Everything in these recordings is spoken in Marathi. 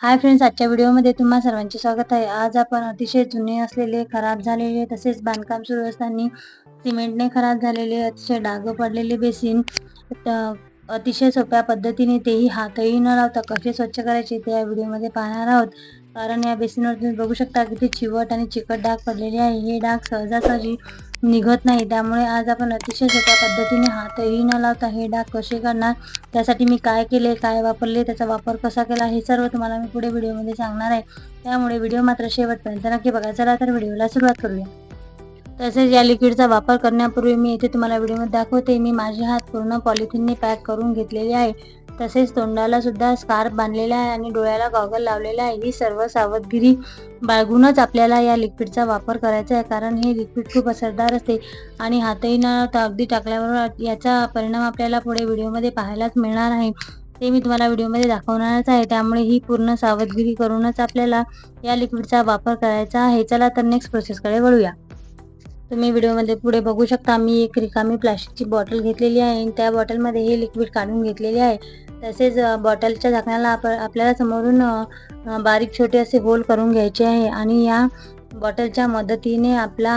हाय फ्रेंड्स, आजच्या व्हिडिओमध्ये तुम्हा सर्वांचे स्वागत आहे. आज आपण अतिशय जुने असलेले, खराब झालेले तसेच बांधकाम सुरू असताना सिमेंटने खराब झालेले, अतिशय डाग पडलेले बेसिन अतिशय सोप्या पद्धतीने, तेही हातही न लावता कसे स्वच्छ करायचे ते या व्हिडिओमध्ये पाहणार आहोत. कारण या बेसिनवर तुम्ही बघू शकता किती चिवट आणि चिकट डाग पडलेले आहे. हे डाग सहजासहजी निघत नाही, त्यामुळे आज आपण अतिशय सोप्या पद्धतीने हातही न लावता हे डाग कसे काढणार, त्यासाठी मी काय केले, काय वापरले, त्याचा वापर कसा केला, हे सर्व तुम्हाला मी पुढे व्हिडिओमध्ये सांगणार आहे. त्यामुळे व्हिडिओ मात्र शेवटपर्यंत नक्की बघा. चला तर व्हिडिओला सुरुवात करूया. तसेच या लिक्विडचा वापर करण्यापूर्वी मी इथे तुम्हाला व्हिडिओमध्ये दाखवते, मी माझे हात पूर्ण पॉलिथिनने पॅक करून घेतलेले आहे. तसेच तोंडाला सुद्धा स्कार्फ बांधलेला आहे आणि डोळ्याला गॉगल लावलेला आहे. ही सर्व सावधगिरी बाळगूनच आपल्याला या लिक्विडचा वापर करायचा आहे, कारण हे लिक्विड खूप असरदार असते आणि हातही न लावता अगदी टाकल्याबरोबर याचा परिणाम आपल्याला पुढे व्हिडिओमध्ये पाहायलाच मिळणार आहे. ते मी तुम्हाला व्हिडिओमध्ये दाखवणारच आहे. त्यामुळे ही पूर्ण सावधगिरी करूनच आपल्याला या लिक्विडचा वापर करायचा आहे. चला तर नेक्स्ट प्रोसेसकडे वळूया. तुम्ही व्हिडिओमध्ये पुढे बघू शकता, मी एक रिकामी प्लास्टिकची बॉटल घेतलेली आहे आणि त्या बॉटलमध्ये हे लिक्विड काढून घेतलेले आहे. तसेच बॉटलच्या झाकणाला आपल्याला समोरून बारीक छोटे असे होल करून घ्यायचे आहे आणि या बॉटलच्या मदतीने आपला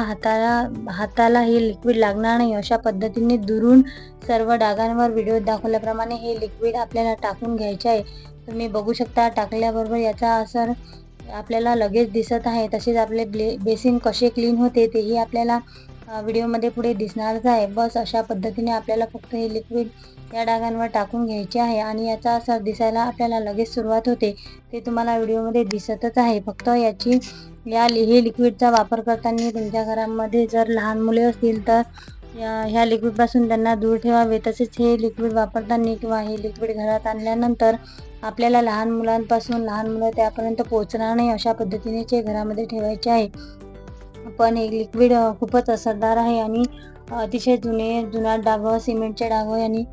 हाताला हे लिक्विड लागणार नाही, अशा पद्धतीने दुरून सर्व डागांवर व्हिडिओत दाखवल्याप्रमाणे हे लिक्विड आपल्याला टाकून घ्यायचे आहे. तुम्ही बघू शकता, टाकल्याबरोबर याचा असर आपल्याला लगेच दिसत आहे. तसेच आपले बेसिन कसे क्लीन होते तेही आपल्याला व्हिडिओमध्ये पुढे दिसणारच आहे. बस अशा पद्धतीने आपल्याला फक्त हे लिक्विड या डागांवर टाकून घ्यायचे आहे आणि याचा असर दिसायला आपल्याला लगेच सुरुवात होते. ते तुम्हाला व्हिडिओमध्ये दिसतच आहे. फक्त हे लिक्विडचा वापर करताना तुमच्या घरामध्ये जर लहान मुले असतील तर ह्या लिक्विडपासून त्यांना दूर ठेवावे. तसेच हे लिक्विड वापरताना किंवा हे लिक्विड घरात आणल्यानंतर आपल्याला लहान मुलं त्यापर्यंत पोहोचणार नाही, अशा पद्धतीने घरामध्ये ठेवायचे आहे. पण हे लिक्विड खूपच असरदार आहे आणि अतिशय जुनाट डाग, सिमेंटचे डाग यांनी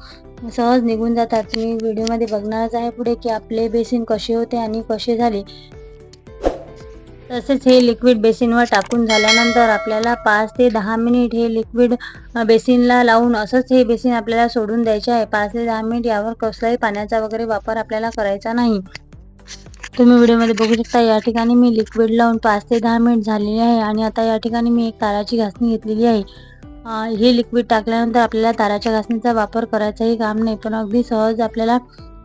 सहज निघून जातात. तुम्ही व्हिडिओमध्ये बघणारच आहे पुढे की आपले बेसिन कसे होते आणि कसे झाले. तसेच हे लिक्विड बेसिनवर टाकून झाल्यानंतर आपल्याला 5 ते 10 मिनिट हे लिक्विड बेसिनला लावून असंच हे बेसिन आपल्याला सोडून द्यायचे आहे. 5 ते 10 मिनिट, यावर कसलाही पाण्याचा वगैरे वापर आपल्याला करायचा नाही. तुम्ही व्हिडिओमध्ये बघू शकता, या ठिकाणी मी लिक्विड लावून 5 ते 10 मिनिट झालेले आहे आणि आता या ठिकाणी मी एक ताराची घासणी घेतलेली आहे. हे लिक्विड टाकल्यानंतर आपल्याला ताराच्या घासणीचा वापर करायचाही काम नाही, पण अगदी सहज आपल्याला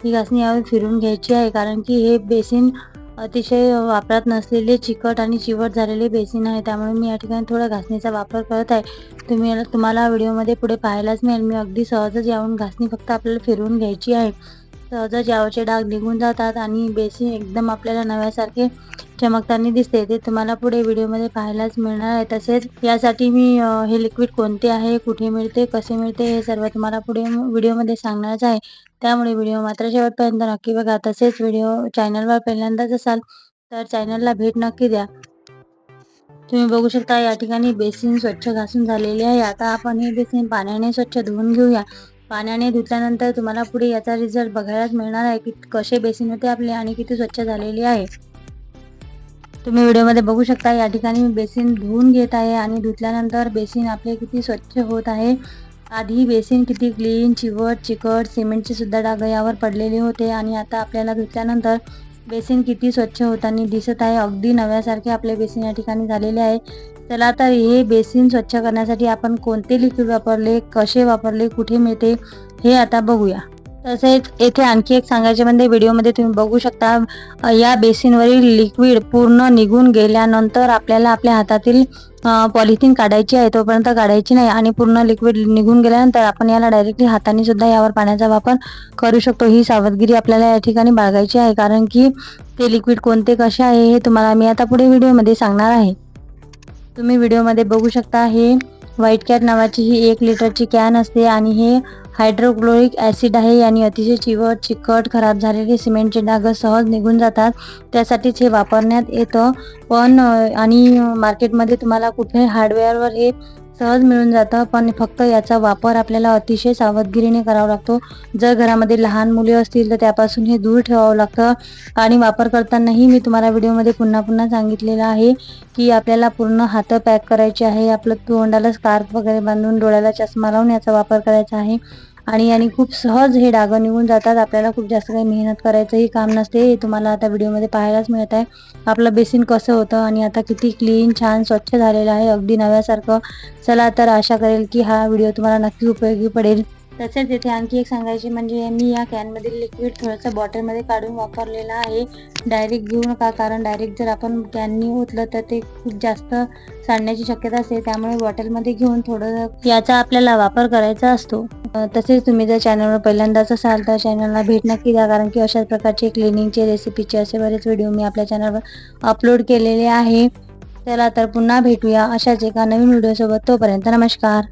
ही घासणी यावर फिरून घ्यायची आहे, कारण की हे बेसिन अतिशय वापरात नसलेले, चिकट आणि चिवट झालेले बेसिन आहे. त्यामुळे मी या ठिकाणी थोडा घासणीचा वापर करत आहे. तुम्हाला व्हिडिओमध्ये पुढे पाहायलाच मिळेल. मी अगदी सहजच यावरून घासणी फक्त आपल्याला फिरवून घ्यायची आहे. सहजच यावरचे डाग निघून जातात आणि बेसिन एकदम आपल्याला नव्यासारखे चमकताना दिसते. ते तुम्हाला पुढे व्हिडिओमध्ये पाहायलाच मिळणार आहे. तसेच यासाठी मी हे लिक्विड कोणते आहे, कुठे मिळते, कसे मिळते, हे सर्व तुम्हाला पुढे व्हिडिओमध्ये सांगणारच आहे. त्यामुळे व्हिडिओ मात्र शेवटपर्यंत नक्की बघा. तसेच चॅनलवर पहिल्यांदाच असाल तर चॅनलला भेट नक्की द्या. तुम्ही बघू शकता, या ठिकाणी बेसिन स्वच्छ घासून झालेले आहे. आता आपण हे बेसिन पाण्याने स्वच्छ धुवून घेऊया. पाण्याने धुतल्यानंतर तुम्हाला पुढे याचा रिझल्ट बघायलाच मिळणार आहे की कसे बेसिन होते आपले आणि किती स्वच्छ झालेले आहे. तुम्ही व्हिडिओमध्ये बघू शकता, या ठिकाणी मी बेसिन धुवून घेत आहे आणि धुतल्यानंतर बेसिन आपले किती स्वच्छ होत आहे. आधी बेसिन किती क्लीन, चिवट, चिकट, सिमेंटचे सुद्धा डाग यावर पडलेले होते आणि आता आपल्याला धुतल्यानंतर बेसिन किती स्वच्छ होताना दिसत आहे. अगदी नव्यासारखे आपले बेसिन या ठिकाणी झालेले आहे. चला तर हे बेसिन स्वच्छ करण्यासाठी आपण कोणते लिक्विड वापरले, कसे वापरले, कुठे मिळते, हे आता बघूया. तसेच येथे आणखी एक सांगायचे म्हणजे, व्हिडिओमध्ये तुम्ही बघू शकता, या बेसिनवरील लिक्विड पूर्ण निघून गेल्यानंतर आपल्याला आपल्या हातातील पॉलिथिन काढायची आहे. तोपर्यंत काढायची नाही आणि पूर्ण लिक्विड निघून गेल्यानंतर आपण याला डायरेक्टली हाताने सुद्धा यावर पाण्याचा वापर करू शकतो. ही सावधगिरी आपल्याला या ठिकाणी बाळगायची आहे, कारण की ते लिक्विड कोणते कसे आहे हे तुम्हाला मी आता पुढे व्हिडिओमध्ये सांगणार आहे. तुम्ही व्हिडिओमध्ये बघू शकता, हे व्हाईट कॅट नावाची ही 1 लिटरची कॅन असते आणि हे हायड्रोक्लोरिक ॲसिड आहे आणि अतिशय चिवट, चिकट, खराब झालेले सिमेंटचे डाग सहज निघून जातात. त्यासाठीच हे वापरण्यात येतं. पण आणि मार्केटमध्ये तुम्हाला कुठे हार्डवेअरवर हे सहज मिळून जातं, पण फक्त याचा वापर आपल्याला अतिशय सावधगिरीने करावा लागतो. जर घरामध्ये लहान मुले असतील तर त्यापासून हे दूर ठेवावं लागतं. आणि वापर करतानाही मी तुम्हाला व्हिडिओमध्ये पुन्हा पुन्हा सांगितलेलं आहे की आपल्याला पूर्ण हात पॅक करायचे आहे. आपलं तोंडाला स्कार्फ वगैरे बांधून, डोळ्याला चष्मा लावून याचा वापर करायचा आहे. आणि याने खूप सहज हे डागं निघून जातात. आपल्याला खूप जास्त काही मेहनत करायचंही काम नसते. हे तुम्हाला आता व्हिडिओमध्ये पाहायलाच मिळत आहे. आपलं बेसिन कसं होतं आणि आता किती क्लीन, छान, स्वच्छ झालेलं आहे, अगदी नव्यासारखं. चला तर आशा करेल की हा व्हिडिओ तुम्हाला नक्की उपयोगी पडेल. तसेच इथे आणखी एक सांगायचे म्हणजे मी या कॅनमधील लिक्विड थोडंसं बॉटलमध्ये काढून वापरलेलं आहे. डायरेक्ट घेऊ नका, कारण डायरेक्ट जर आपण कॅननी ओतलं तर ते खूप जास्त सांडण्याची शक्यता असते. त्यामुळे बॉटलमध्ये घेऊन थोडं याचा आपल्याला वापर करायचा असतो. तसेच तुम्ही जर चॅनलवर पहिल्यांदाच असाल तर चॅनलला भेट नक्की द्या, कारण की अशाच प्रकारचे क्लिनिंगचे, रेसिपीचे असे बरेच व्हिडिओ मी आपल्या चॅनलवर अपलोड केलेले आहे. चला तर पुन्हा भेटूया अशाच एका नवीन व्हिडिओसोबत. तोपर्यंत नमस्कार.